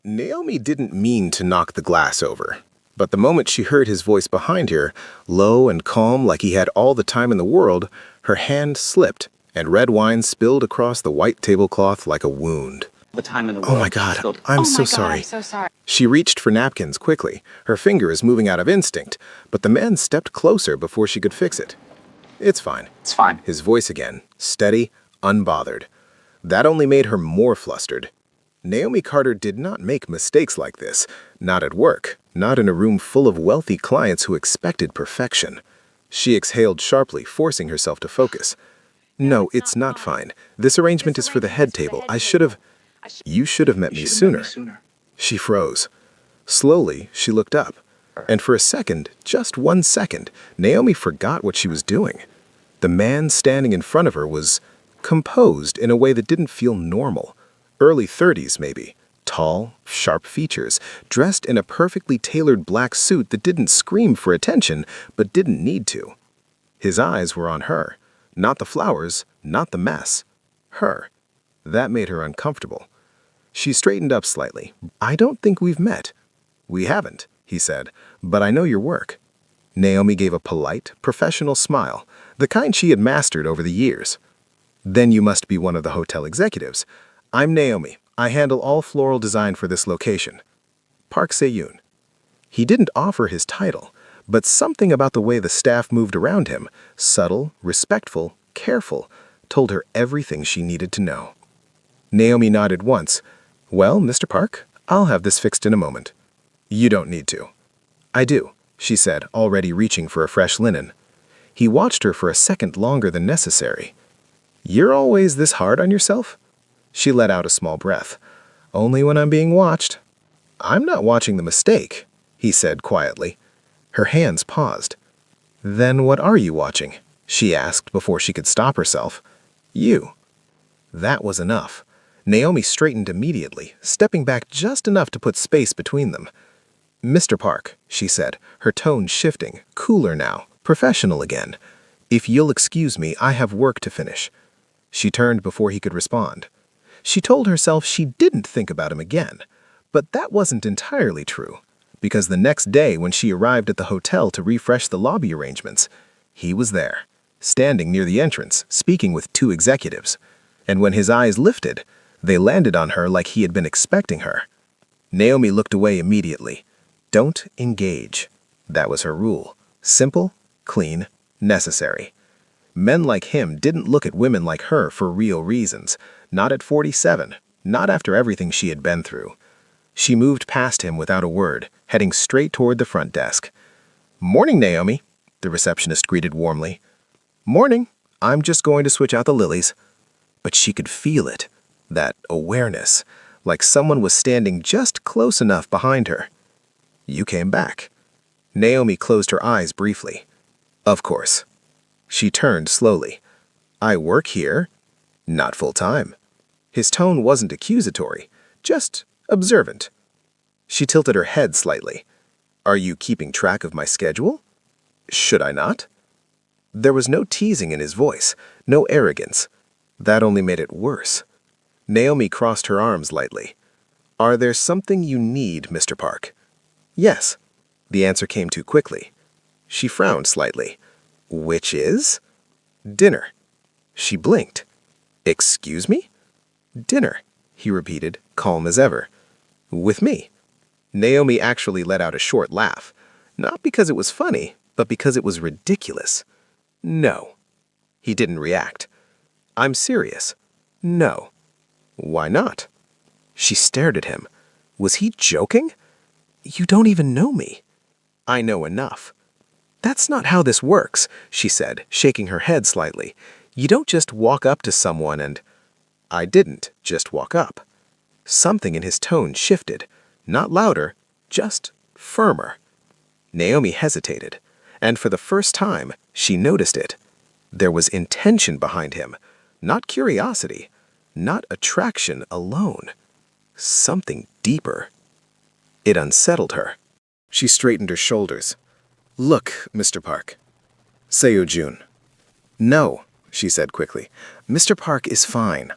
Naomi didn't mean to knock the glass over, but the moment she heard his voice behind her, low and calm like he had all the time in the world, her hand slipped, and red wine spilled across the white tablecloth like a wound. Oh my God, I'm so sorry. She reached for napkins quickly, her fingers moving out of instinct, but the man stepped closer before she could fix it. It's fine. It's fine. His voice again, steady, unbothered. That only made her more flustered. Naomi Carter did not make mistakes like this, not at work, not in a room full of wealthy clients who expected perfection. She exhaled sharply, forcing herself to focus. No, it's not fine. This arrangement is for the head table. You should have met me sooner. She froze. Slowly, she looked up. And for a second, just 1 second, Naomi forgot what she was doing. The man standing in front of her was composed in a way that didn't feel normal. Early 30s, maybe. Tall, sharp features, dressed in a perfectly tailored black suit that didn't scream for attention, but didn't need to. His eyes were on her. Not the flowers, not the mess. Her. That made her uncomfortable. She straightened up slightly. I don't think we've met. We haven't, he said, but I know your work. Naomi gave a polite, professional smile, the kind she had mastered over the years. Then you must be one of the hotel executives. I'm Naomi. I handle all floral design for this location. Park Se-yoon. He didn't offer his title, but something about the way the staff moved around him, subtle, respectful, careful, told her everything she needed to know. Naomi nodded once. Well, Mr. Park, I'll have this fixed in a moment. You don't need to. I do, she said, already reaching for a fresh linen. He watched her for a second longer than necessary. You're always this hard on yourself? She let out a small breath. Only when I'm being watched. I'm not watching the mistake, he said quietly. Her hands paused. Then what are you watching? She asked before she could stop herself. You. That was enough. Naomi straightened immediately, stepping back just enough to put space between them. Mr. Park, she said, her tone shifting, cooler now, professional again. If you'll excuse me, I have work to finish. She turned before he could respond. She told herself she didn't think about him again, but that wasn't entirely true, because the next day when she arrived at the hotel to refresh the lobby arrangements, he was there, standing near the entrance, speaking with 2 executives. And when his eyes lifted, they landed on her like he had been expecting her. Naomi looked away immediately. Don't engage. That was her rule. Simple, clean, necessary. Men like him didn't look at women like her for real reasons. Not at 47. Not after everything she had been through. She moved past him without a word, heading straight toward the front desk. Morning, Naomi, the receptionist greeted warmly. Morning. I'm just going to switch out the lilies. But she could feel it. That awareness, like someone was standing just close enough behind her. You came back. Naomi closed her eyes briefly. Of course. She turned slowly. I work here. Not full time. His tone wasn't accusatory, just observant. She tilted her head slightly. Are you keeping track of my schedule? Should I not? There was no teasing in his voice, no arrogance. That only made it worse. Naomi crossed her arms lightly. Are there something you need, Mr. Park? Yes. The answer came too quickly. She frowned slightly. Which is? Dinner. She blinked. Excuse me? Dinner, he repeated, calm as ever. With me. Naomi actually let out a short laugh. Not because it was funny, but because it was ridiculous. No. He didn't react. I'm serious. No. Why not? She stared at him. Was he joking? You don't even know me. I know enough. That's not how this works, she said, shaking her head slightly. You don't just walk up to someone and... I didn't just walk up. Something in his tone shifted. Not louder, just firmer. Naomi hesitated, and for the first time, she noticed it. There was intention behind him, not curiosity, not attraction alone. Something deeper. It unsettled her. She straightened her shoulders. Look, Mr. Park. Seo-jun. No, she said quickly. Mr. Park is fine.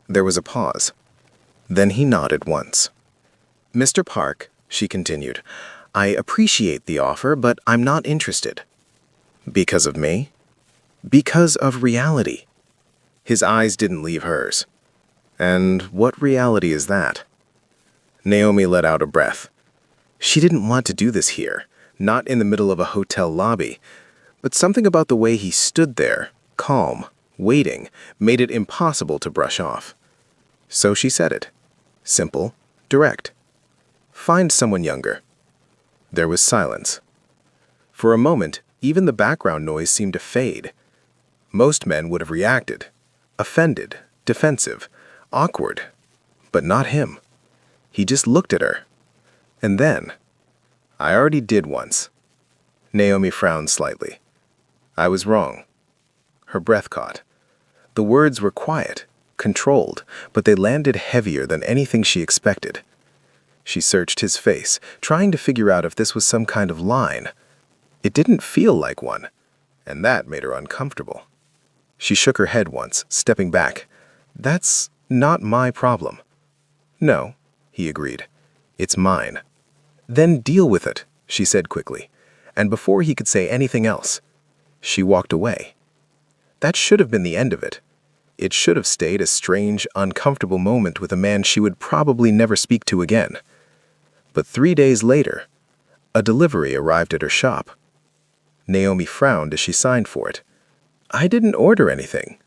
There was a pause. Then he nodded once. Mr. Park, she continued, I appreciate the offer, but I'm not interested. Because of me? Because of reality. His eyes didn't leave hers. And what reality is that? Naomi let out a breath. She didn't want to do this here, not in the middle of a hotel lobby, but something about the way he stood there, calm, waiting, made it impossible to brush off. So she said it. Simple, direct. Find someone younger. There was silence. For a moment, even the background noise seemed to fade. Most men would have reacted. Offended, defensive, awkward. But not him. He just looked at her. And then, I already did once. Naomi frowned slightly. I was wrong. Her breath caught. The words were quiet, controlled, but they landed heavier than anything she expected. She searched his face, trying to figure out if this was some kind of line. It didn't feel like one, and that made her uncomfortable. She shook her head once, stepping back. That's not my problem. No, he agreed. It's mine. Then deal with it, she said quickly, and before he could say anything else, she walked away. That should have been the end of it. It should have stayed a strange, uncomfortable moment with a man she would probably never speak to again. But 3 days later, a delivery arrived at her shop. Naomi frowned as she signed for it. I didn't order anything.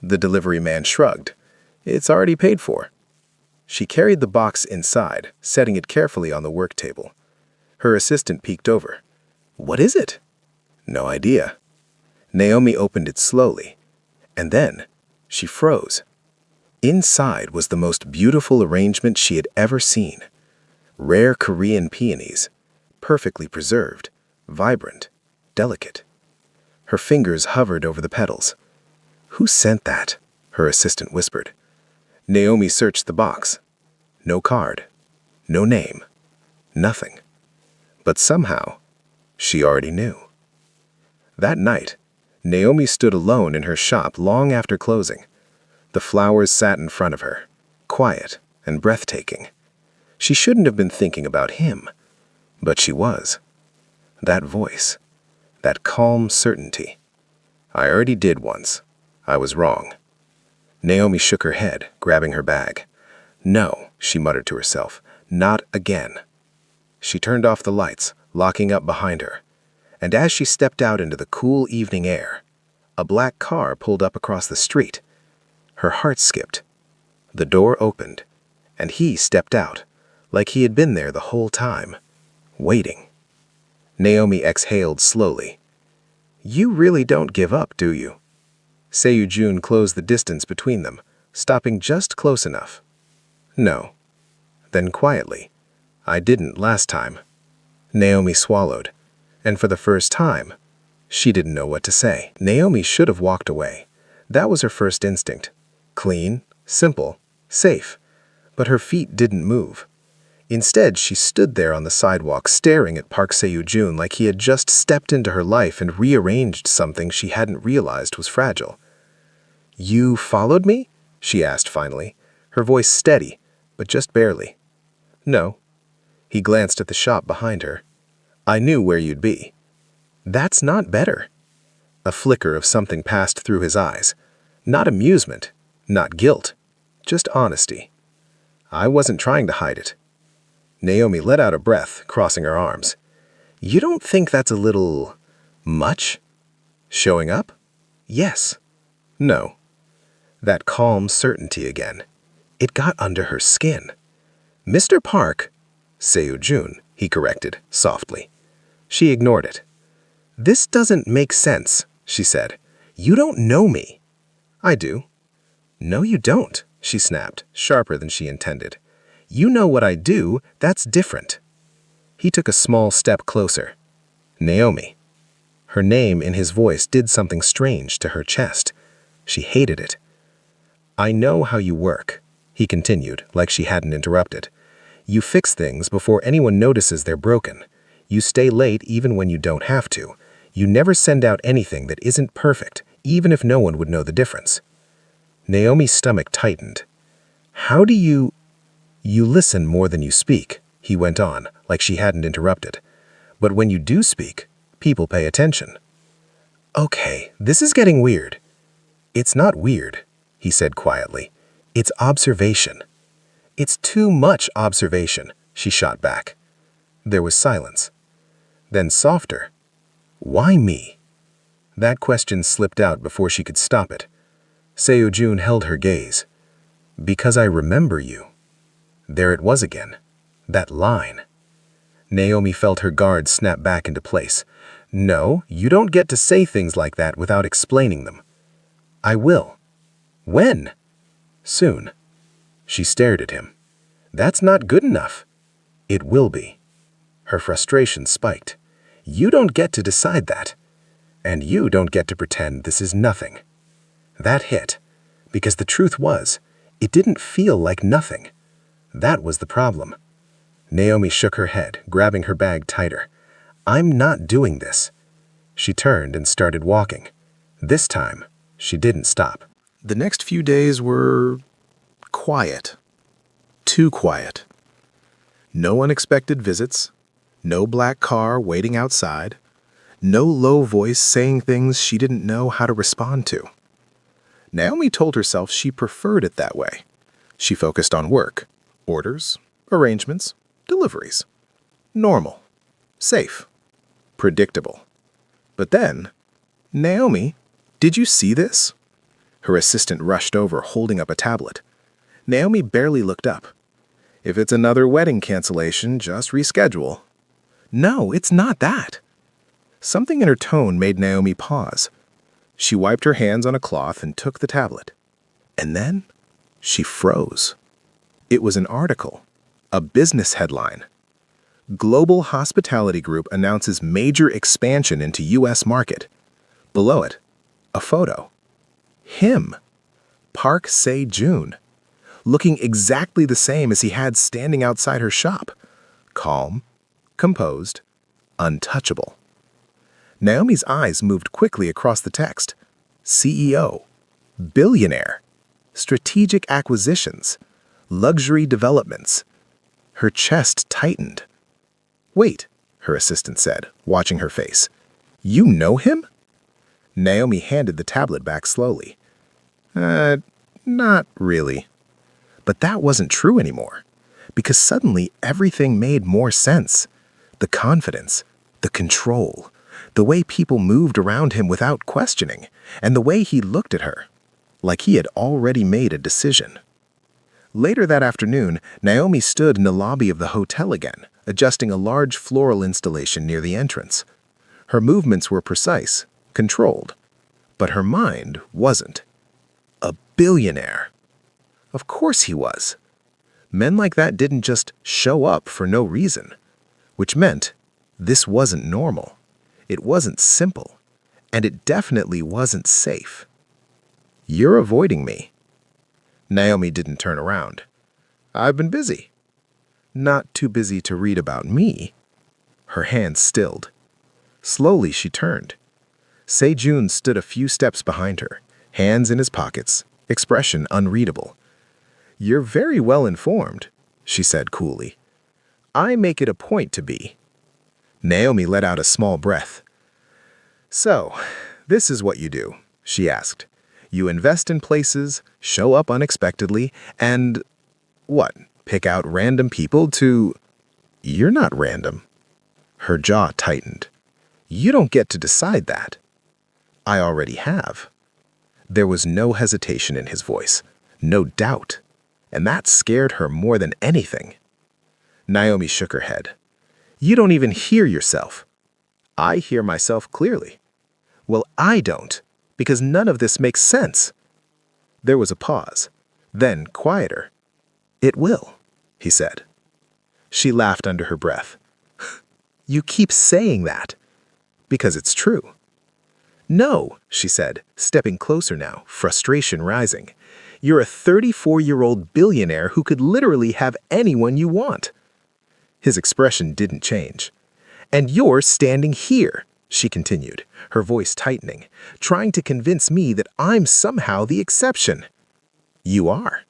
The delivery man shrugged. It's already paid for. She carried the box inside, setting it carefully on the work table. Her assistant peeked over. What is it? No idea. Naomi opened it slowly, and then she froze. Inside was the most beautiful arrangement she had ever seen. Rare Korean peonies, perfectly preserved, vibrant, delicate. Her fingers hovered over the petals. Who sent that? Her assistant whispered. Naomi searched the box. No card, no name, nothing. But somehow, she already knew. That night, Naomi stood alone in her shop long after closing. The flowers sat in front of her, quiet and breathtaking. She shouldn't have been thinking about him, but she was. That voice, that calm certainty. I already did once. I was wrong. Naomi shook her head, grabbing her bag. No, she muttered to herself, not again. She turned off the lights, locking up behind her. And as she stepped out into the cool evening air, a black car pulled up across the street. Her heart skipped. The door opened, and he stepped out, like he had been there the whole time, waiting. Naomi exhaled slowly. You really don't give up, do you? Seo-jun closed the distance between them, stopping just close enough. No. Then quietly, I didn't last time. Naomi swallowed, and for the first time, she didn't know what to say. Naomi should have walked away. That was her first instinct. Clean, simple, safe. But her feet didn't move. Instead, she stood there on the sidewalk staring at Park Seo-jun like he had just stepped into her life and rearranged something she hadn't realized was fragile. You followed me? She asked finally, her voice steady, but just barely. No. He glanced at the shop behind her. I knew where you'd be. That's not better. A flicker of something passed through his eyes. Not amusement, not guilt, just honesty. I wasn't trying to hide it. Naomi let out a breath, crossing her arms. You don't think that's a little much? Showing up? Yes. No. That calm certainty again. It got under her skin. Mr. Park, Seo-jun, he corrected, softly. She ignored it. This doesn't make sense, she said. You don't know me. I do. No, you don't, she snapped, sharper than she intended. You know what I do, that's different. He took a small step closer. Naomi. Her name in his voice did something strange to her chest. She hated it. I know how you work, he continued, like she hadn't interrupted. You fix things before anyone notices they're broken. You stay late even when you don't have to. You never send out anything that isn't perfect, even if no one would know the difference. Naomi's stomach tightened. How do you You listen more than you speak, he went on, like she hadn't interrupted. But when you do speak, people pay attention. Okay, this is getting weird. It's not weird, he said quietly. It's observation. It's too much observation, she shot back. There was silence. Then softer. Why me? That question slipped out before she could stop it. Seo-jun held her gaze. Because I remember you. There it was again. That line. Naomi felt her guard snap back into place. No, you don't get to say things like that without explaining them. I will. When? Soon. She stared at him. That's not good enough. It will be. Her frustration spiked. You don't get to decide that. And you don't get to pretend this is nothing. That hit. Because the truth was, it didn't feel like nothing. That was the problem. Naomi shook her head, grabbing her bag tighter. I'm not doing this. She turned and started walking. This time, she didn't stop. The next few days were quiet. Too quiet. No unexpected visits. No black car waiting outside. No low voice saying things she didn't know how to respond to. Naomi told herself she preferred it that way. She focused on work, orders, arrangements, deliveries. Normal. Safe. Predictable. But then, Naomi, did you see this? Her assistant rushed over, holding up a tablet. Naomi barely looked up. If it's another wedding cancellation, just reschedule. No, it's not that. Something in her tone made Naomi pause. She wiped her hands on a cloth and took the tablet. And then, she froze. It was an article, a business headline. Global Hospitality Group announces major expansion into U.S. market. Below it, a photo. Him, Park Se-jun, looking exactly the same as he had standing outside her shop. Calm, composed, untouchable. Naomi's eyes moved quickly across the text. CEO, billionaire, strategic acquisitions, luxury developments. Her chest tightened. Wait, her assistant said, watching her face. You know him? Naomi handed the tablet back slowly. Not really. But that wasn't true anymore, because suddenly everything made more sense. The confidence, the control, the way people moved around him without questioning, and the way he looked at her, like he had already made a decision. Later that afternoon, Naomi stood in the lobby of the hotel again, adjusting a large floral installation near the entrance. Her movements were precise, controlled, but her mind wasn't. A billionaire. Of course he was. Men like that didn't just show up for no reason, which meant this wasn't normal. It wasn't simple, and it definitely wasn't safe. You're avoiding me. Naomi didn't turn around. I've been busy. Not too busy to read about me. Her hands stilled. Slowly she turned. Se-jun stood a few steps behind her, hands in his pockets, expression unreadable. You're very well informed, she said coolly. I make it a point to be. Naomi let out a small breath. So, this is what you do, she asked. You invest in places, show up unexpectedly, and what, pick out random people to... You're not random. Her jaw tightened. You don't get to decide that. I already have. There was no hesitation in his voice, no doubt, and that scared her more than anything. Naomi shook her head. You don't even hear yourself. I hear myself clearly. Well, I don't, because none of this makes sense. There was a pause, then quieter. It will, he said. She laughed under her breath. You keep saying that. Because it's true. No, she said, stepping closer now, frustration rising. You're a 34-year-old billionaire who could literally have anyone you want. His expression didn't change. And you're standing here, she continued, her voice tightening, trying to convince me that I'm somehow the exception. You are.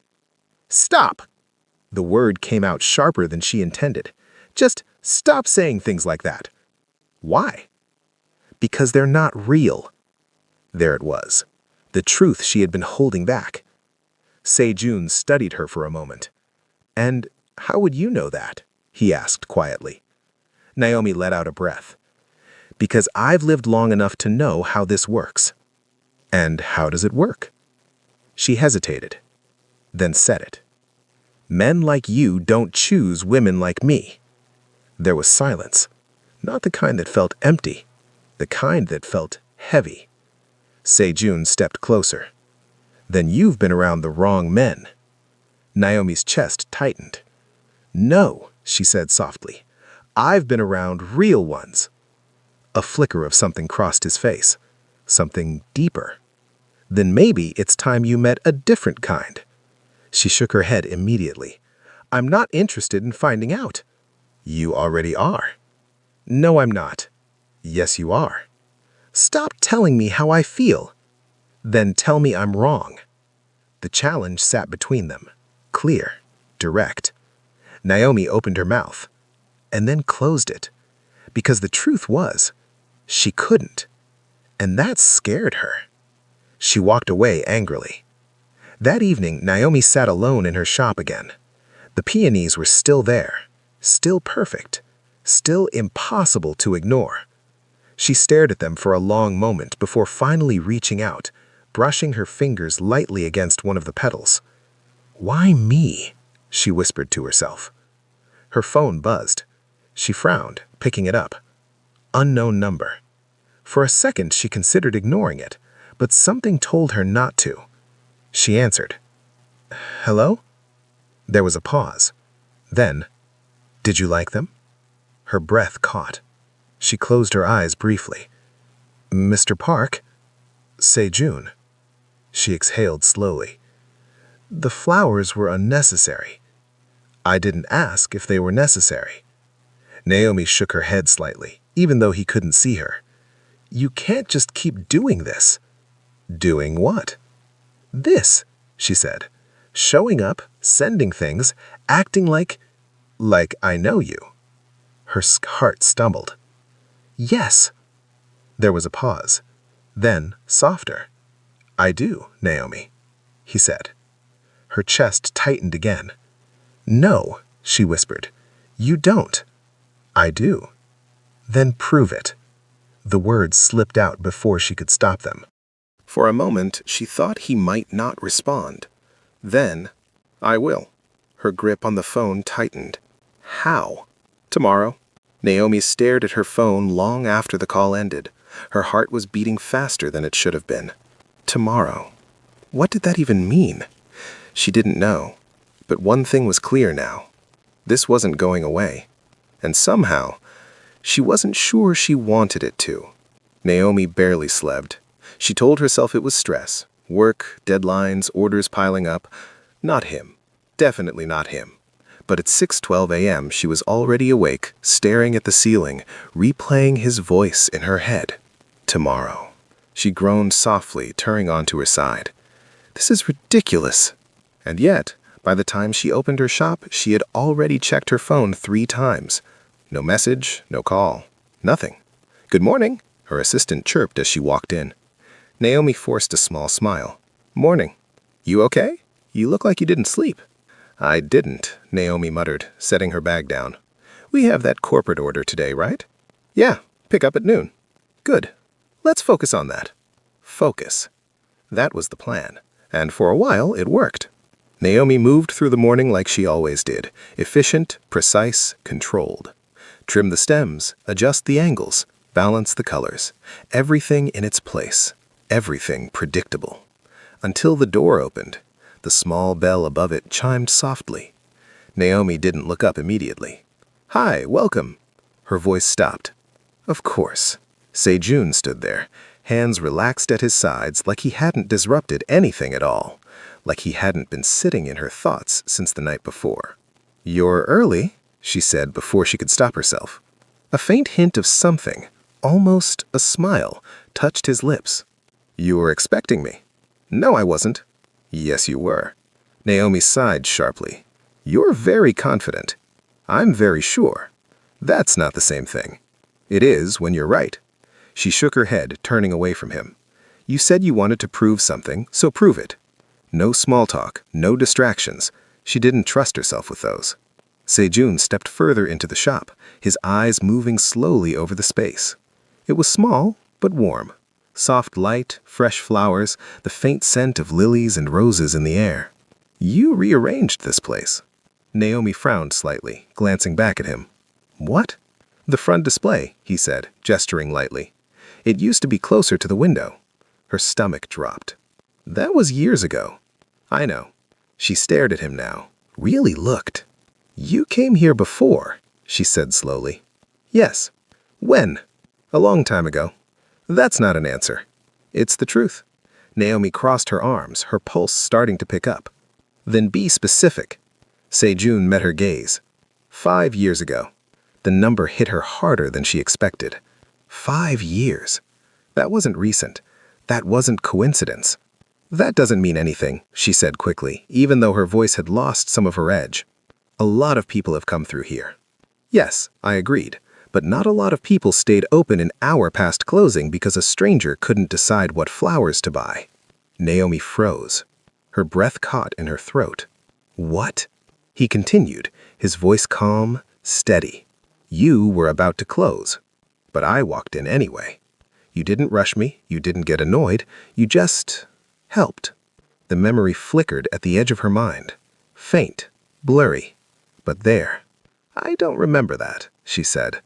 Stop! The word came out sharper than she intended. Just stop saying things like that. Why? Because they're not real. There it was. The truth she had been holding back. Se-jun studied her for a moment. And how would you know that? He asked quietly. Naomi let out a breath. Because I've lived long enough to know how this works. And how does it work? She hesitated, then said it. Men like you don't choose women like me. There was silence, not the kind that felt empty, the kind that felt heavy. Se-jun stepped closer. Then you've been around the wrong men. Naomi's chest tightened. No, she said softly. I've been around real ones. A flicker of something crossed his face. Something deeper. Then maybe it's time you met a different kind. She shook her head immediately. I'm not interested in finding out. You already are. No, I'm not. Yes, you are. Stop telling me how I feel. Then tell me I'm wrong. The challenge sat between them, clear, direct. Naomi opened her mouth, and then closed it, because the truth was, she couldn't, and that scared her. She walked away angrily. That evening, Naomi sat alone in her shop again. The peonies were still there, still perfect, still impossible to ignore. She stared at them for a long moment before finally reaching out, brushing her fingers lightly against one of the petals. Why me? She whispered to herself. Her phone buzzed. She frowned, picking it up. Unknown number. For a second, she considered ignoring it, but something told her not to. She answered. Hello? There was a pause. Then, did you like them? Her breath caught. She closed her eyes briefly. Mr. Park? Se-jun. She exhaled slowly. The flowers were unnecessary. I didn't ask if they were necessary. Naomi shook her head slightly, even though he couldn't see her. You can't just keep doing this. Doing what? This, she said. Showing up, sending things, acting like I know you. Her heart stumbled. Yes. There was a pause. Then, softer. I do, Naomi, he said. Her chest tightened again. No, she whispered. You don't. I do. Then prove it. The words slipped out before she could stop them. For a moment, she thought he might not respond. Then, I will. Her grip on the phone tightened. How? Tomorrow. Naomi stared at her phone long after the call ended. Her heart was beating faster than it should have been. Tomorrow. What did that even mean? She didn't know. But one thing was clear now. This wasn't going away. And somehow, she wasn't sure she wanted it to. Naomi barely slept. She told herself it was stress. Work, deadlines, orders piling up. Not him. Definitely not him. But at 6:12 a.m., she was already awake, staring at the ceiling, replaying his voice in her head. Tomorrow. She groaned softly, turning onto her side. This is ridiculous. And yet, by the time she opened her shop, she had already checked her phone 3 times. No message, no call, nothing. Good morning, her assistant chirped as she walked in. Naomi forced a small smile. Morning. You okay? You look like you didn't sleep. I didn't, Naomi muttered, setting her bag down. We have that corporate order today, right? Yeah, pick up at noon. Good. Let's focus on that. Focus. That was the plan, and for a while it worked. Naomi moved through the morning like she always did, efficient, precise, controlled. Trim the stems, adjust the angles, balance the colors. Everything in its place. Everything predictable. Until the door opened. The small bell above it chimed softly. Naomi didn't look up immediately. Hi, welcome. Her voice stopped. Of course. Se-jun stood there, hands relaxed at his sides like he hadn't disrupted anything at all, like he hadn't been sitting in her thoughts since the night before. You're early, she said before she could stop herself. A faint hint of something, almost a smile, touched his lips. You were expecting me? No, I wasn't. Yes, you were. Naomi sighed sharply. You're very confident. I'm very sure. That's not the same thing. It is when you're right. She shook her head, turning away from him. You said you wanted to prove something, so prove it. No small talk, no distractions. She didn't trust herself with those. Sejun stepped further into the shop, his eyes moving slowly over the space. It was small, but warm. Soft light, fresh flowers, the faint scent of lilies and roses in the air. You rearranged this place. Naomi frowned slightly, glancing back at him. What? The front display, he said, gesturing lightly. It used to be closer to the window. Her stomach dropped. That was years ago. I know. She stared at him now, really looked. You came here before, she said slowly. Yes. When? A long time ago. That's not an answer. It's the truth. Naomi crossed her arms, her pulse starting to pick up. Then be specific. Sejun met her gaze. 5 years ago. The number hit her harder than she expected. 5 years. That wasn't recent. That wasn't coincidence. That doesn't mean anything, she said quickly, even though her voice had lost some of her edge. A lot of people have come through here. Yes, I agreed, but not a lot of people stayed open an hour past closing because a stranger couldn't decide what flowers to buy. Naomi froze. Her breath caught in her throat. What? He continued, his voice calm, steady. You were about to close, but I walked in anyway. You didn't rush me, you didn't get annoyed, you just helped. The memory flickered at the edge of her mind. Faint, blurry. But there. I don't remember that, she said.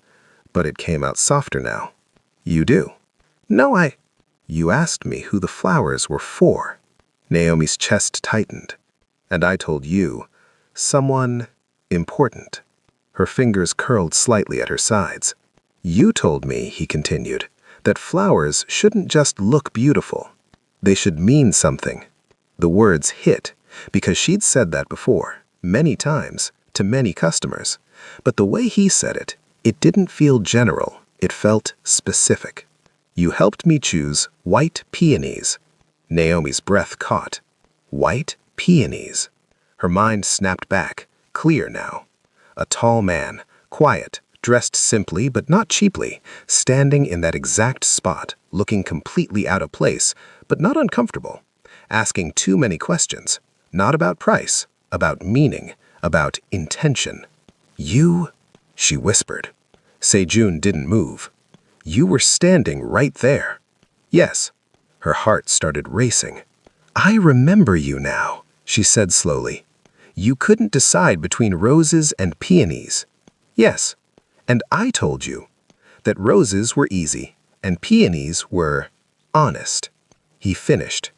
But it came out softer now. You do. No, You asked me who the flowers were for. Naomi's chest tightened. And I told you, someone important. Her fingers curled slightly at her sides. You told me, he continued, that flowers shouldn't just look beautiful. They should mean something. The words hit, because she'd said that before, many times, to many customers. But the way he said it, it didn't feel general, it felt specific. You helped me choose white peonies. Naomi's breath caught. White peonies. Her mind snapped back, clear now. A tall man, quiet, dressed simply but not cheaply, standing in that exact spot, looking completely out of place, but not uncomfortable, asking too many questions, not about price, about meaning, about intention. You, she whispered. Sejun didn't move. You were standing right there. Yes. Her heart started racing. I remember you now, she said slowly. You couldn't decide between roses and peonies. Yes. And I told you that roses were easy and peonies were honest. He finished.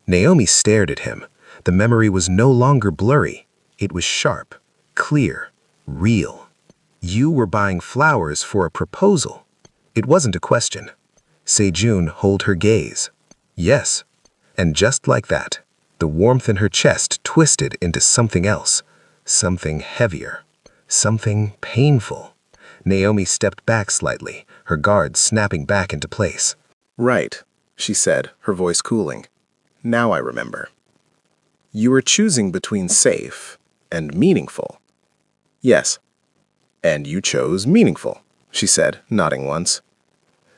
Naomi stared at him. The memory was no longer blurry. It was sharp, clear, real. You were buying flowers for a proposal. It wasn't a question. Sejun held her gaze. Yes. And just like that, the warmth in her chest twisted into something else, something heavier, something painful. Naomi stepped back slightly, her guard snapping back into place. Right, she said, her voice cooling. Now I remember. You were choosing between safe and meaningful. Yes. And you chose meaningful, she said, nodding once.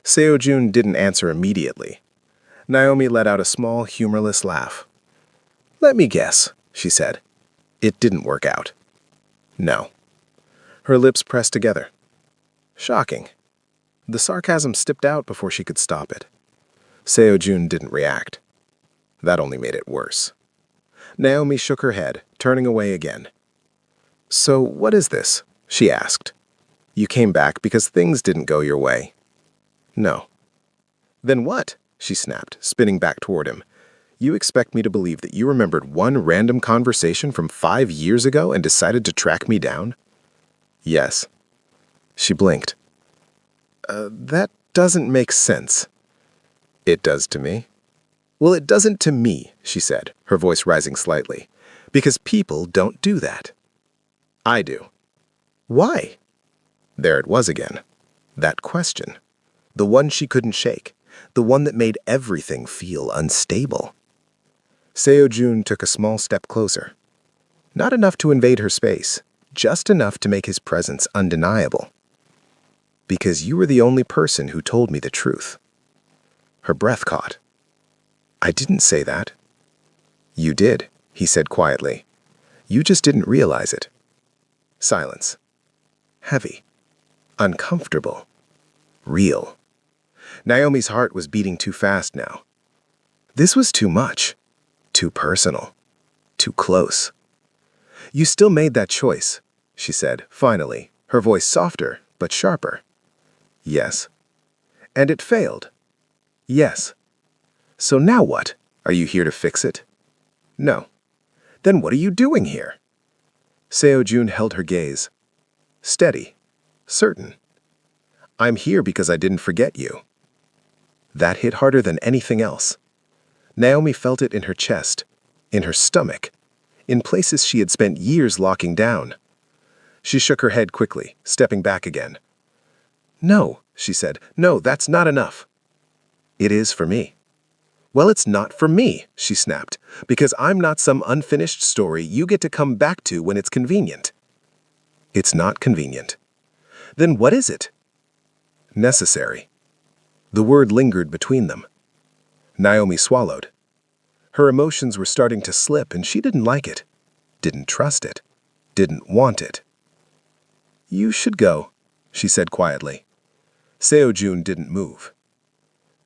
Seo-jun didn't answer immediately. Naomi let out a small, humorless laugh. Let me guess, she said. It didn't work out. No. Her lips pressed together. Shocking. The sarcasm slipped out before she could stop it. Seo-jun didn't react. That only made it worse. Naomi shook her head, turning away again. So what is this? She asked. You came back because things didn't go your way. No. Then what? She snapped, spinning back toward him. You expect me to believe that you remembered one random conversation from 5 years ago and decided to track me down? Yes. She blinked. That doesn't make sense. It does to me. Well, it doesn't to me, she said, her voice rising slightly, because people don't do that. I do. Why? There it was again. That question. The one she couldn't shake. The one that made everything feel unstable. Seo-jun took a small step closer. Not enough to invade her space, just enough to make his presence undeniable. Because you were the only person who told me the truth. Her breath caught. I didn't say that. You did, he said quietly. You just didn't realize it. Silence. Heavy. Uncomfortable. Real. Naomi's heart was beating too fast now. This was too much. Too personal. Too close. You still made that choice, she said, finally, her voice softer but sharper. Yes. And it failed. Yes. So now what? Are you here to fix it? No. Then what are you doing here? Seo-jun held her gaze. Steady. Certain. I'm here because I didn't forget you. That hit harder than anything else. Naomi felt it in her chest, in her stomach, in places she had spent years locking down. She shook her head quickly, stepping back again. No, she said. No, that's not enough. It is for me. Well, it's not for me, she snapped, because I'm not some unfinished story you get to come back to when it's convenient. It's not convenient. Then what is it? Necessary. The word lingered between them. Naomi swallowed. Her emotions were starting to slip and she didn't like it, didn't trust it, didn't want it. You should go, she said quietly. Seo-jun didn't move.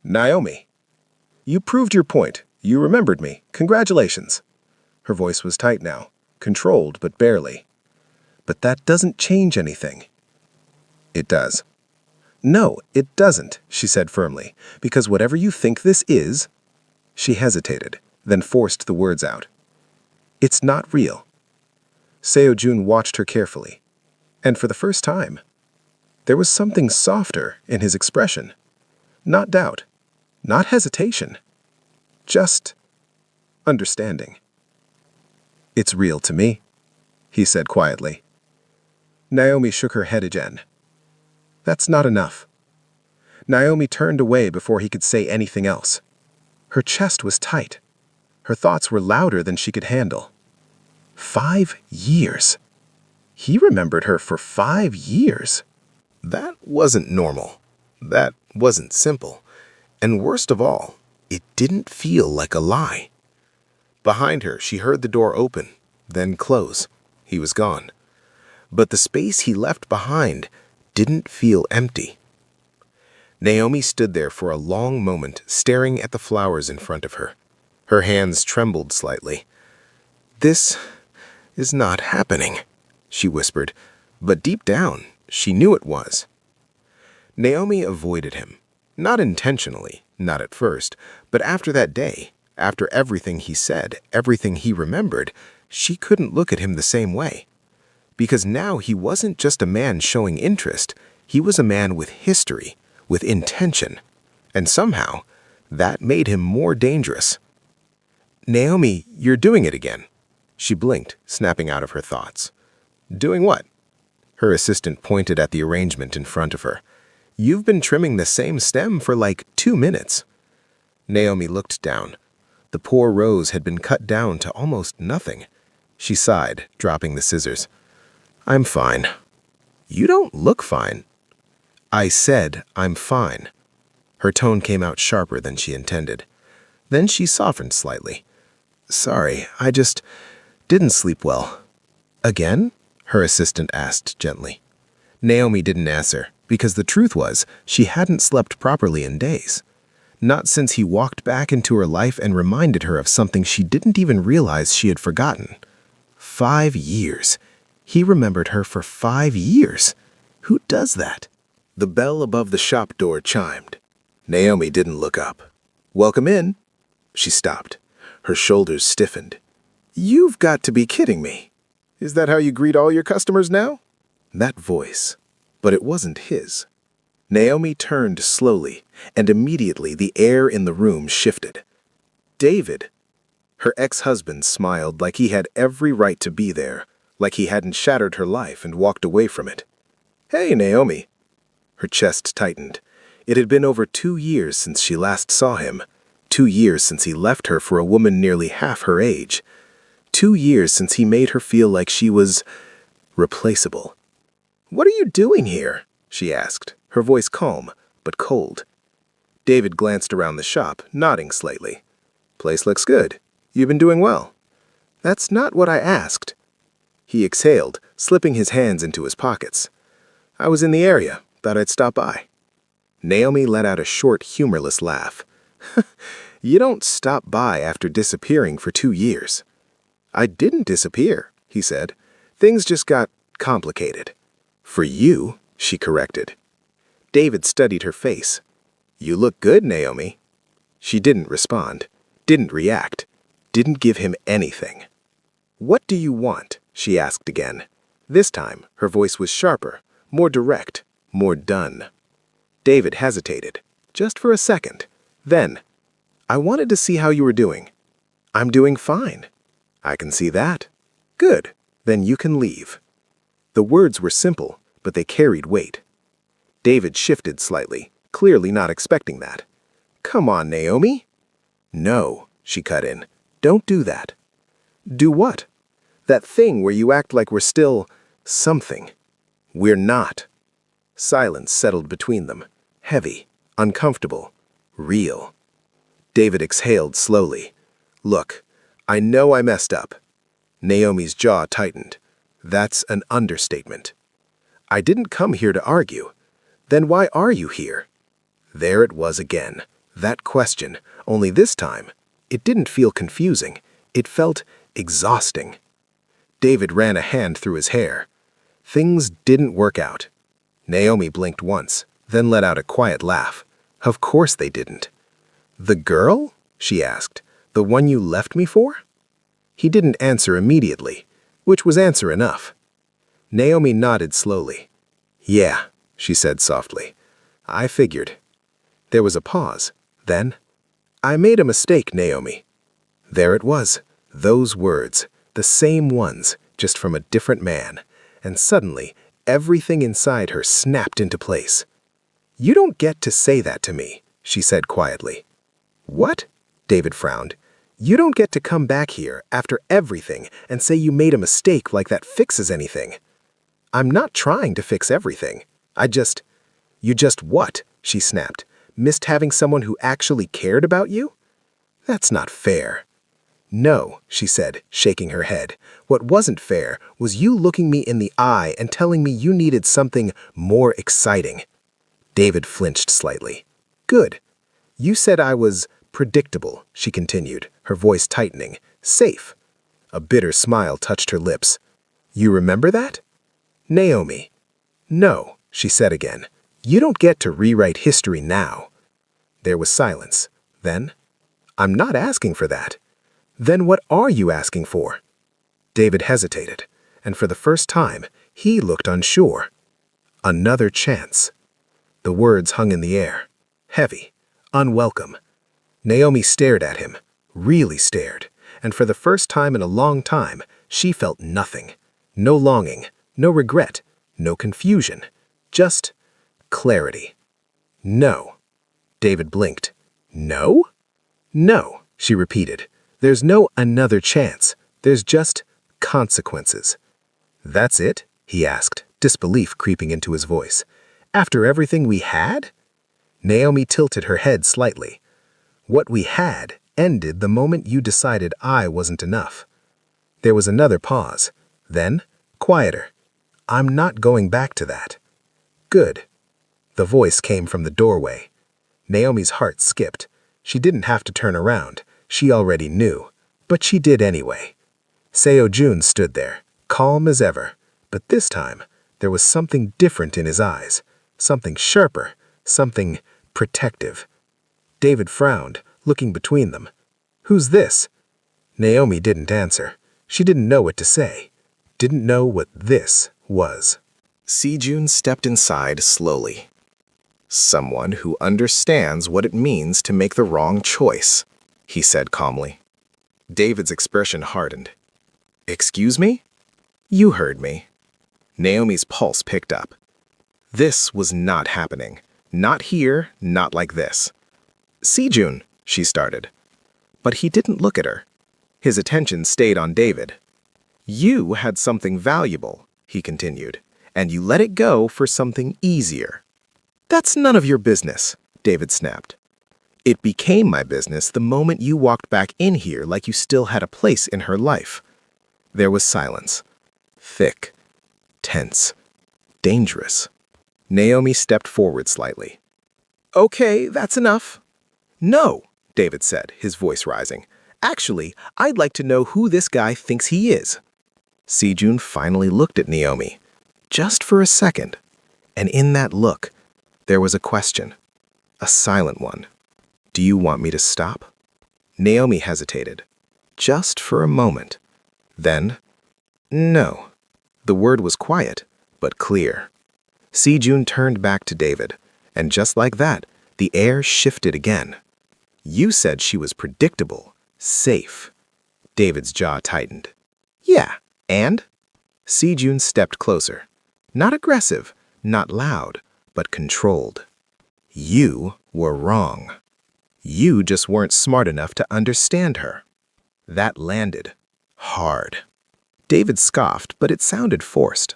Naomi, you proved your point. You remembered me. Congratulations. Her voice was tight now, controlled but barely. But that doesn't change anything. It does. No, it doesn't, she said firmly, because whatever you think this is... She hesitated, then forced the words out. It's not real. Seo-jun watched her carefully, and for the first time, there was something softer in his expression. Not doubt, not hesitation, just understanding. It's real to me, he said quietly. Naomi shook her head again. That's not enough. Naomi turned away before he could say anything else. Her chest was tight. Her thoughts were louder than she could handle. 5 years. He remembered her for 5 years. That wasn't normal. That wasn't simple. And worst of all, it didn't feel like a lie. Behind her, she heard the door open, then close. He was gone. But the space he left behind didn't feel empty. Naomi stood there for a long moment, staring at the flowers in front of her. Her hands trembled slightly. This is not happening, she whispered, but deep down, she knew it was. Naomi avoided him. Not intentionally, not at first, but after that day, after everything he said, everything he remembered, she couldn't look at him the same way. Because now he wasn't just a man showing interest, he was a man with history, with intention, and somehow, that made him more dangerous. Naomi, you're doing it again. She blinked, snapping out of her thoughts. Doing what? Her assistant pointed at the arrangement in front of her. You've been trimming the same stem for like 2 minutes. Naomi looked down. The poor rose had been cut down to almost nothing. She sighed, dropping the scissors. I'm fine. You don't look fine. I said I'm fine. Her tone came out sharper than she intended. Then she softened slightly. Sorry, I just didn't sleep well. Again? Her assistant asked gently. Naomi didn't answer, because the truth was she hadn't slept properly in days. Not since he walked back into her life and reminded her of something she didn't even realize she had forgotten. 5 years. He remembered her for 5 years. Who does that? The bell above the shop door chimed. Naomi didn't look up. Welcome in. She stopped. Her shoulders stiffened. You've got to be kidding me. Is that how you greet all your customers now? That voice. But it wasn't his. Naomi turned slowly, and immediately the air in the room shifted. David. Her ex-husband smiled like he had every right to be there, like he hadn't shattered her life and walked away from it. Hey, Naomi. Her chest tightened. It had been over 2 years since she last saw him. 2 years since he left her for a woman nearly half her age. 2 years since he made her feel like she was replaceable. "What are you doing here?" she asked, her voice calm but cold. David glanced around the shop, nodding slightly. "Place looks good. You've been doing well." "That's not what I asked." He exhaled, slipping his hands into his pockets. "I was in the area. Thought I'd stop by." Naomi let out a short, humorless laugh. "You don't stop by after disappearing for 2 years." "I didn't disappear," he said. "Things just got complicated." "For you," she corrected. David studied her face. "You look good, Naomi." She didn't respond, didn't react, didn't give him anything. "What do you want?" she asked again. This time, her voice was sharper, more direct, more done. David hesitated, just for a second. Then, "I wanted to see how you were doing." "I'm doing fine." "I can see that." "Good. Then you can leave." The words were simple, but they carried weight. David shifted slightly, clearly not expecting that. "Come on, Naomi." "No," she cut in. "Don't do that." "Do what?" "That thing where you act like we're still something. We're not." Silence settled between them, heavy, uncomfortable, real. David exhaled slowly. "Look, I know I messed up." Naomi's jaw tightened. "That's an understatement." "I didn't come here to argue." "Then why are you here?" There it was again, that question, only this time, it didn't feel confusing. It felt exhausting. David ran a hand through his hair. Things didn't work out. Naomi blinked once, then let out a quiet laugh. Of course they didn't. "The girl?" she asked. "The one you left me for?" He didn't answer immediately, which was answer enough. Naomi nodded slowly. "Yeah," she said softly. "I figured." There was a pause. Then, "I made a mistake, Naomi." There it was, those words, the same ones, just from a different man. And suddenly, everything inside her snapped into place. "You don't get to say that to me," she said quietly. "What?" David frowned. "You don't get to come back here after everything and say you made a mistake like that fixes anything." "I'm not trying to fix everything. You just what?" she snapped. "Missed having someone who actually cared about you?" "That's not fair." "No," she said, shaking her head. "What wasn't fair was you looking me in the eye and telling me you needed something more exciting." David flinched slightly. "Good. You said I was predictable," she continued, her voice tightening. "Safe." A bitter smile touched her lips. "You remember that?" "Naomi." "No," she said again. "You don't get to rewrite history now." There was silence. Then, "I'm not asking for that." "Then what are you asking for?" David hesitated, and for the first time, he looked unsure. "Another chance." The words hung in the air, heavy, unwelcome. Naomi stared at him, really stared, and for the first time in a long time, she felt nothing. No longing, no regret, no confusion, just clarity. "No." David blinked. "No?" "No," she repeated. "There's no another chance. There's just consequences." "That's it?" he asked, disbelief creeping into his voice. "After everything we had?" Naomi tilted her head slightly. "What we had ended the moment you decided I wasn't enough." There was another pause. Then, quieter. "I'm not going back to that." "Good." The voice came from the doorway. Naomi's heart skipped. She didn't have to turn around. She already knew. But she did anyway. Seo Jun stood there, calm as ever. But this time, there was something different in his eyes. Something sharper. Something protective. David frowned, looking between them. "Who's this?" Naomi didn't answer. She didn't know what to say. Didn't know what this was. Sejun stepped inside slowly. "Someone who understands what it means to make the wrong choice," he said calmly. David's expression hardened. "Excuse me?" "You heard me." Naomi's pulse picked up. This was not happening. Not here, not like this. "Sejun," she started. But he didn't look at her. His attention stayed on David. You had something valuable, he continued, and you let it go for something easier. That's none of your business, David snapped. It became my business the moment you walked back in here like you still had a place in her life. There was silence. Thick, tense, dangerous. Naomi stepped forward slightly. Okay, that's enough. No, David said, his voice rising. Actually, I'd like to know who this guy thinks he is. Sejun finally looked at Naomi, just for a second, and in that look, there was a question, a silent one. Do you want me to stop? Naomi hesitated, just for a moment. Then, no. The word was quiet, but clear. Sejun turned back to David, and just like that, the air shifted again. You said she was predictable, safe. David's jaw tightened. Yeah, and? Sejun stepped closer. Not aggressive, not loud, but controlled. You were wrong. You just weren't smart enough to understand her. That landed hard. David scoffed, but it sounded forced.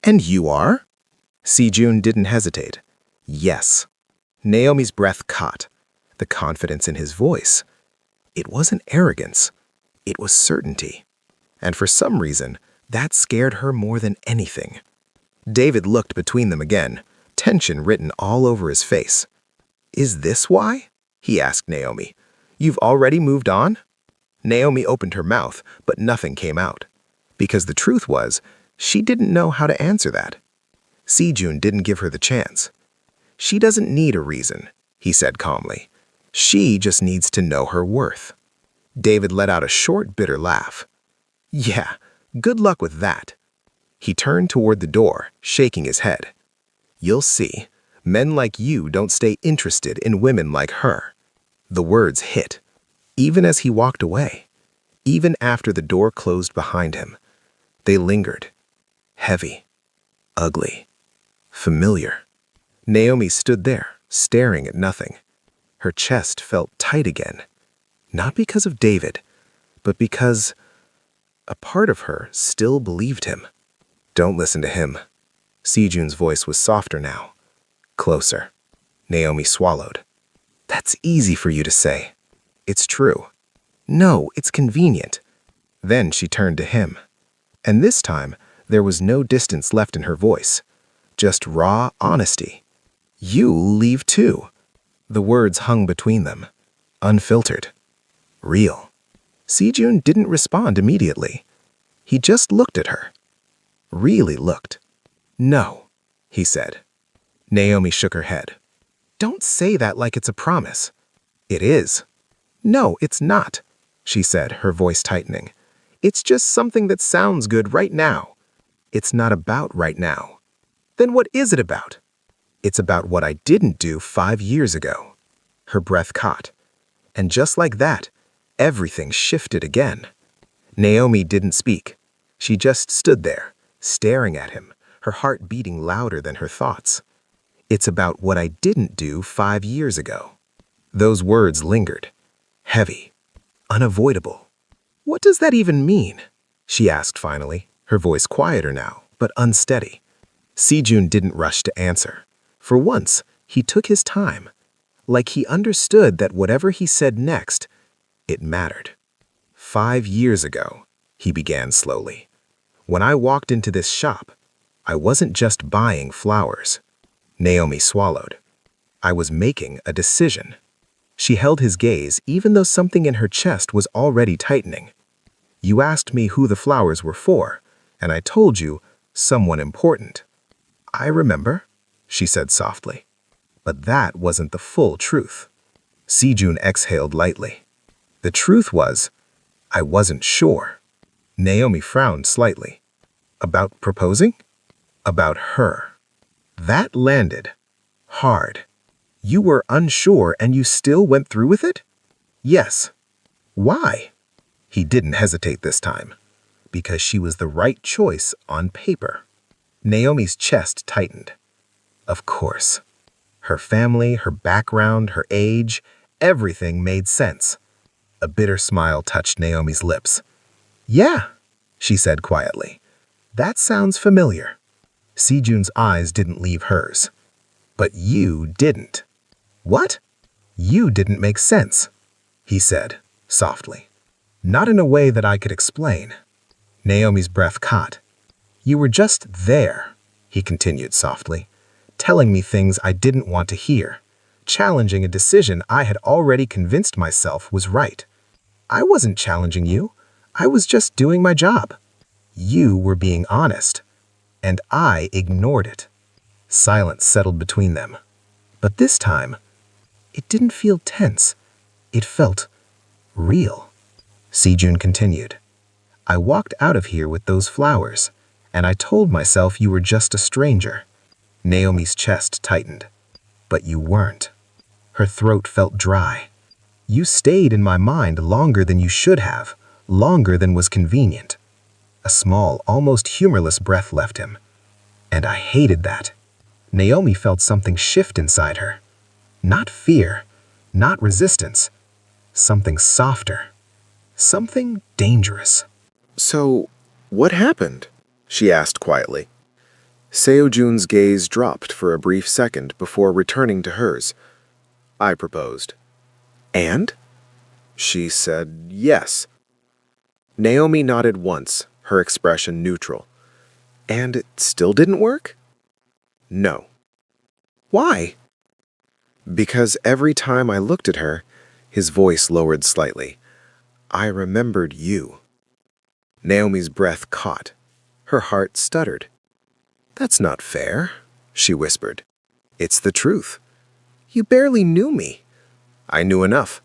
And you are? Sejun didn't hesitate. Yes. Naomi's breath caught, the confidence in his voice. It wasn't arrogance. It was certainty. And for some reason, that scared her more than anything. David looked between them again, tension written all over his face. Is this why? He asked Naomi. You've already moved on? Naomi opened her mouth, but nothing came out. Because the truth was, she didn't know how to answer that. Sejun didn't give her the chance. She doesn't need a reason, he said calmly. She just needs to know her worth. David let out a short, bitter laugh. Yeah, good luck with that. He turned toward the door, shaking his head. You'll see, men like you don't stay interested in women like her. The words hit, even as he walked away, even after the door closed behind him. They lingered, heavy, ugly, familiar. Naomi stood there, staring at nothing. Her chest felt tight again, not because of David, but because a part of her still believed him. Don't listen to him. Sejun's voice was softer now, closer. Naomi swallowed. That's easy for you to say. It's true. No, it's convenient. Then she turned to him. And this time, there was no distance left in her voice, just raw honesty. You'll leave too. The words hung between them, unfiltered, real. Sejun didn't respond immediately. He just looked at her. Really looked. No, he said. Naomi shook her head. Don't say that like it's a promise. It is. No, it's not, she said, her voice tightening. It's just something that sounds good right now. It's not about right now. Then what is it about? It's about what I didn't do 5 years ago. Her breath caught. And just like that, everything shifted again. Naomi didn't speak. She just stood there, staring at him, her heart beating louder than her thoughts. It's about what I didn't do 5 years ago. Those words lingered, heavy, unavoidable. What does that even mean? She asked finally, her voice quieter now, but unsteady. Sejun didn't rush to answer. For once, he took his time, like he understood that whatever he said next, it mattered. 5 years ago, he began slowly. When I walked into this shop, I wasn't just buying flowers. Naomi swallowed. I was making a decision. She held his gaze even though something in her chest was already tightening. You asked me who the flowers were for, and I told you someone important. I remember, she said softly. But that wasn't the full truth. Sejun exhaled lightly. The truth was, I wasn't sure. Naomi frowned slightly. About proposing? About her. That landed hard. You were unsure and you still went through with it? Yes. Why? He didn't hesitate this time. Because she was the right choice on paper. Naomi's chest tightened. Of course. Her family, her background, her age, everything made sense. A bitter smile touched Naomi's lips. "Yeah," she said quietly. "That sounds familiar." Sejun's eyes didn't leave hers. "But you didn't." "What?" "You didn't make sense," he said, softly. "Not in a way that I could explain." Naomi's breath caught. "You were just there," he continued softly, "telling me things I didn't want to hear, challenging a decision I had already convinced myself was right. I wasn't challenging you. I was just doing my job. You were being honest, and I ignored it." Silence settled between them. But this time, it didn't feel tense. It felt real. Sejun continued. "I walked out of here with those flowers, and I told myself you were just a stranger." Naomi's chest tightened. "But you weren't." Her throat felt dry. "You stayed in my mind longer than you should have, longer than was convenient." A small, almost humorless breath left him. "And I hated that." Naomi felt something shift inside her. Not fear, not resistance. Something softer. Something dangerous. "So, what happened?" she asked quietly. Seo-jun's gaze dropped for a brief second before returning to hers. "I proposed." "And?" She said yes. Naomi nodded once, her expression neutral. "And it still didn't work?" "No." "Why?" "Because every time I looked at her," his voice lowered slightly, "I remembered you." Naomi's breath caught. Her heart stuttered. "That's not fair," she whispered. "It's the truth. You barely knew me." "I knew enough."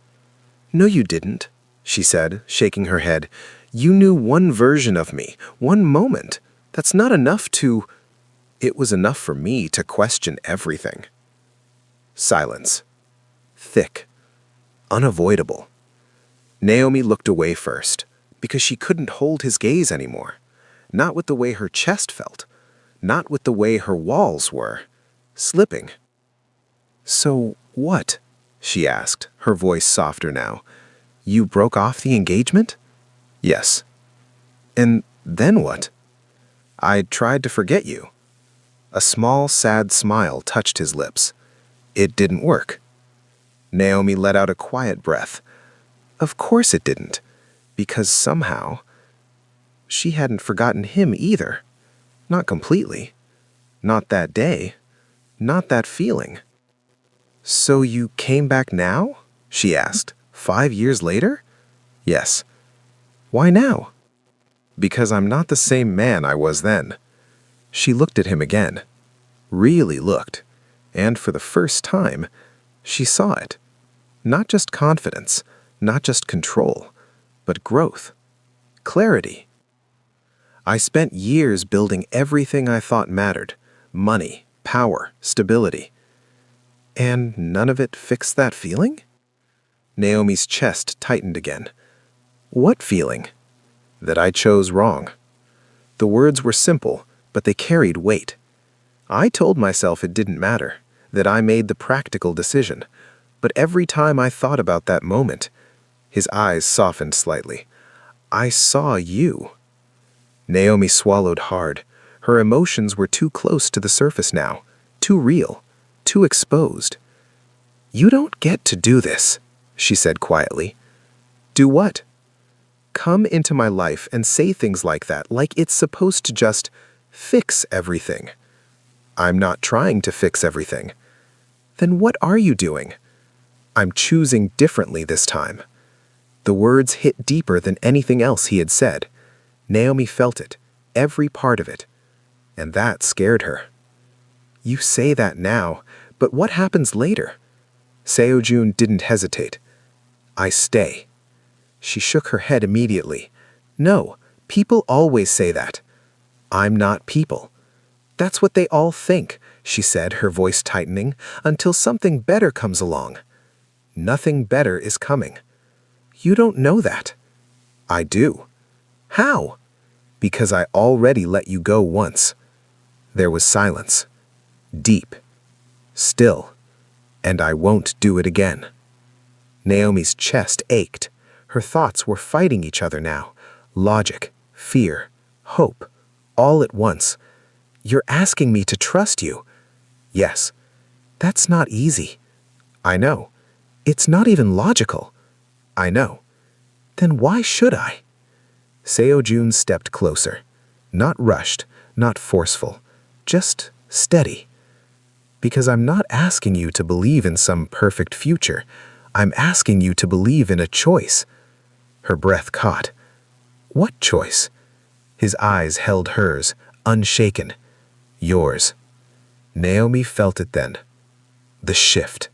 "No, you didn't," she said, shaking her head. "You knew one version of me, one moment. That's not enough to—" "It was enough for me to question everything." Silence. Thick. Unavoidable. Naomi looked away first, because she couldn't hold his gaze anymore. Not with the way her chest felt. Not with the way her walls were. Slipping. "So what?" she asked, her voice softer now. "You broke off the engagement?" "Yes." "And then what?" "I tried to forget you." A small, sad smile touched his lips. "It didn't work." Naomi let out a quiet breath. Of course it didn't, because somehow she hadn't forgotten him either. Not completely. Not that day. Not that feeling. "So you came back now?" she asked. 5 years later? "Yes." "Why now?" "Because I'm not the same man I was then." She looked at him again. Really looked. And for the first time, she saw it. Not just confidence, not just control, but growth. Clarity. "I spent years building everything I thought mattered. Money, power, stability. And none of it fixed that feeling?" Naomi's chest tightened again. "What feeling?" "That I chose wrong." The words were simple, but they carried weight. I told myself it didn't matter, that I made the practical decision. But every time I thought about that moment, his eyes softened slightly. I saw you. Naomi swallowed hard. Her emotions were too close to the surface now, too real, too exposed. "You don't get to do this," she said quietly. "Do what?" "Come into my life and say things like that, like it's supposed to just fix everything." "I'm not trying to fix everything." "Then what are you doing?" "I'm choosing differently this time." The words hit deeper than anything else he had said. Naomi felt it, every part of it. And that scared her. "You say that now, but what happens later?" Seo-jun didn't hesitate. "I stay." She shook her head immediately. "No, people always say that." "I'm not people." "That's what they all think," she said, her voice tightening, "until something better comes along." "Nothing better is coming." "You don't know that." "I do." "How?" "Because I already let you go once." There was silence. Deep. Still. "And I won't do it again." Naomi's chest ached. Her thoughts were fighting each other now. Logic, fear, hope, all at once. You're asking me to trust you. Yes. That's not easy. I know. It's not even logical. I know. Then why should I? Seo-jun stepped closer. Not rushed, not forceful, just steady. Because I'm not asking you to believe in some perfect future. I'm asking you to believe in a choice. Her breath caught. What choice? His eyes held hers, unshaken. Yours. Naomi felt it then. The shift.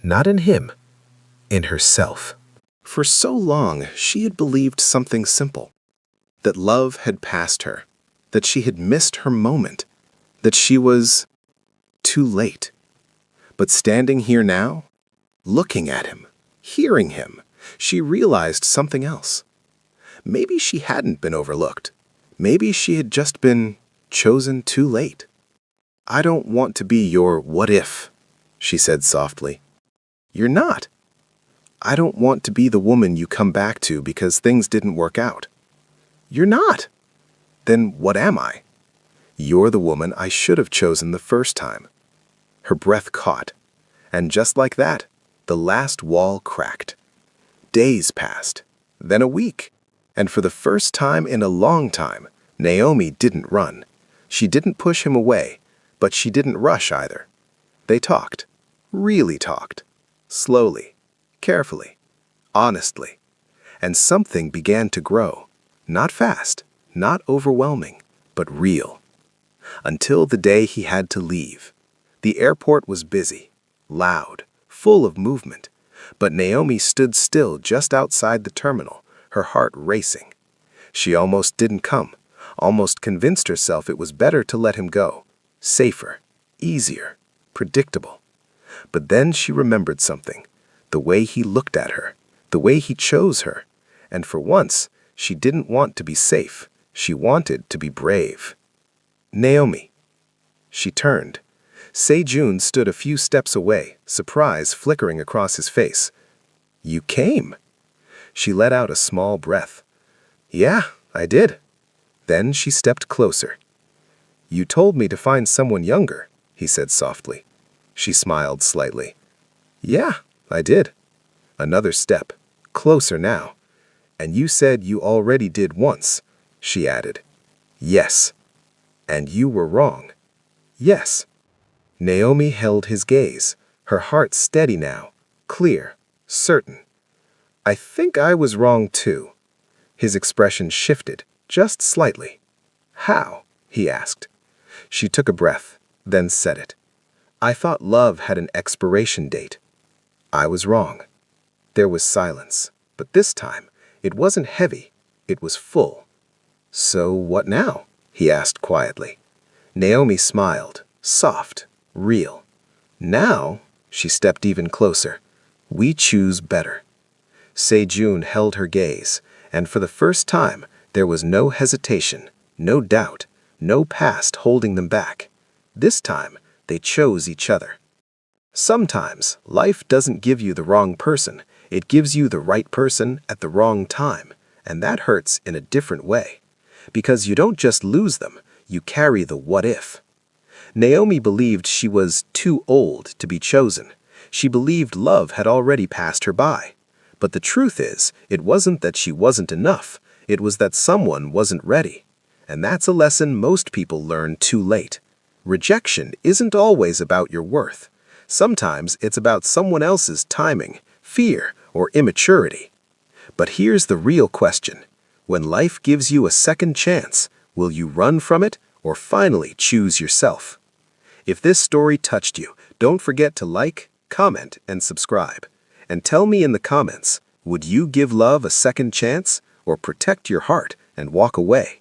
Not in him, in herself. For so long, she had believed something simple. That love had passed her. That she had missed her moment. That she was too late. But standing here now, looking at him, hearing him, she realized something else. Maybe she hadn't been overlooked. Maybe she had just been chosen too late. I don't want to be your what if, she said softly. You're not. I don't want to be the woman you come back to because things didn't work out. You're not. Then what am I? You're the woman I should have chosen the first time. Her breath caught, and just like that, the last wall cracked. Days passed, then a week, and for the first time in a long time, Naomi didn't run. She didn't push him away, but she didn't rush either. They talked, really talked, slowly, carefully, honestly, and something began to grow, not fast, not overwhelming, but real. Until the day he had to leave. The airport was busy, loud, full of movement, but Naomi stood still just outside the terminal, her heart racing. She almost didn't come, almost convinced herself it was better to let him go. Safer, easier, predictable. But then she remembered something, the way he looked at her, the way he chose her, and for once, she didn't want to be safe. She wanted to be brave. Naomi. She turned. Seo-jun stood a few steps away, surprise flickering across his face. You came. She let out a small breath. Yeah, I did. Then she stepped closer. You told me to find someone younger, he said softly. She smiled slightly. Yeah, I did. Another step, closer now. And you said you already did once, she added. Yes. And you were wrong. Yes. Naomi held his gaze, her heart steady now, clear, certain. I think I was wrong too. His expression shifted, just slightly. How? He asked. She took a breath, then said it. I thought love had an expiration date. I was wrong. There was silence, but this time, it wasn't heavy, it was full. So what now? He asked quietly. Naomi smiled, soft, real. Now, she stepped even closer. We choose better. Seo-jun held her gaze, and for the first time, there was no hesitation, no doubt, no past holding them back. This time, they chose each other. Sometimes, life doesn't give you the wrong person. It gives you the right person at the wrong time, and that hurts in a different way. Because you don't just lose them, you carry the what if. Naomi believed she was too old to be chosen. She believed love had already passed her by. But the truth is, it wasn't that she wasn't enough. It was that someone wasn't ready. And that's a lesson most people learn too late. Rejection isn't always about your worth. Sometimes it's about someone else's timing, fear, or immaturity. But here's the real question. When life gives you a second chance, will you run from it or finally choose yourself? If this story touched you, don't forget to like, comment, and subscribe. And tell me in the comments, would you give love a second chance or protect your heart and walk away?